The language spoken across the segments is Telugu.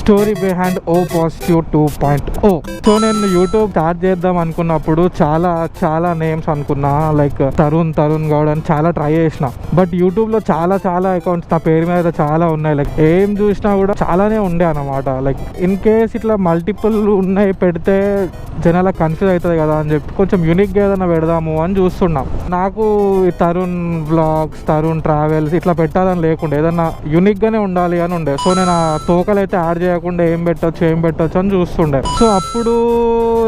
Story behind O positive 2.0. So నేను యూట్యూబ్ స్టార్ట్ చేద్దాం అనుకున్నప్పుడు చాలా నేమ్స్ అనుకున్నా, లైక్ తరుణ్ గౌడ్ అని చాలా ట్రై చేసిన. బట్ యూట్యూబ్ లో చాలా అకౌంట్స్ నా పేరు మీద చాలా ఉన్నాయి. లైక్ ఏం చూసినా కూడా చాలానే ఉండే అన్నమాట. లైక్ ఇన్ కేస్ ఇట్లా మల్టిపుల్ ఉన్నాయి పెడితే జనాలకు కన్ఫ్యూజ్ అవుతుంది కదా అని చెప్పి కొంచెం యూనిక్ గా ఏదైనా పెడదాము అని చూస్తున్నాం. నాకు ఈ తరుణ్ వ్లాగ్స్, తరుణ్ ట్రావెల్స్ ఇట్లా పెట్టాలని లేకుండా ఏదన్నా యూనిక్ గానే ఉండాలి అని ఉండే. సో నేను ఆ తోకలు అయితే యాడ్ చేయకుండా ఏం పెట్టొచ్చు అని చూస్తుండే. సో అప్పుడు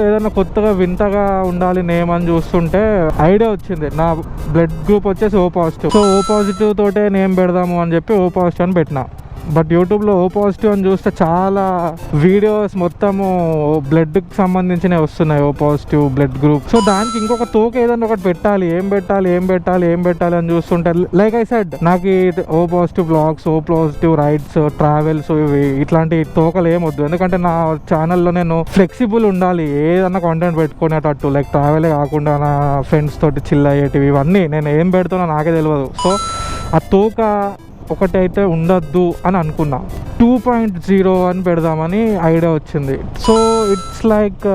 ఏదైనా కొత్తగా వింతగా ఉండాలి నేమ్ అని చూస్తుంటే ఐడియా వచ్చింది. నా బ్లడ్ గ్రూప్ వచ్చేసి O positive. So O positive తోటే నేమ్ పెడదాము అని చెప్పి ఓ పాజిటివ్ అని పెట్టినా. బట్ యూట్యూబ్లో ఓ పాజిటివ్ అని చూస్తే చాలా వీడియోస్ మొత్తము బ్లడ్కి సంబంధించినవి వస్తున్నాయి, O positive blood group. So దానికి ఇంకొక తోక ఏదైనా ఒకటి పెట్టాలి, ఏం పెట్టాలి అని చూస్తుంటే లైక్ ఐ సెడ్ నాకు O positive blogs, O positive rides, travels ఇవి ఇట్లాంటి తోకలు ఏమొద్దు. ఎందుకంటే నా ఛానల్లో నేను ఫ్లెక్సిబుల్ ఉండాలి, ఏదన్నా కాంటెంట్ పెట్టుకునేటట్టు. లైక్ ట్రావెలే కాకుండా నా ఫ్రెండ్స్ తోటి చిల్ అయ్యేటివి ఇవన్నీ నేను ఏం పెడుతున్నా నాకే తెలియదు. సో ఆ తోక ఒకటైతే ఉండద్దు అని అనుకున్నా. 2.0 అని పెడదామని ఐడియా వచ్చింది. So it's like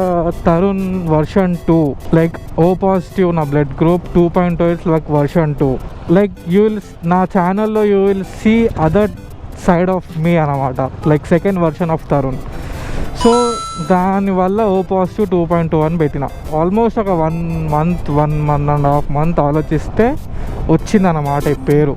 Tarun version 2. Like O positive నా blood group, 2.0 it's like version 2. Like you will నా ఛానల్లో you will see other side of me అనమాట. Like second version of Tarun. So దానివల్ల ఓ పాజిటివ్ 2.0 అని పెట్టిన. ఆల్మోస్ట్ ఒక 1 month 1.5 month ఆలోచిస్తే వచ్చిందన్నమాట ఈ పేరు.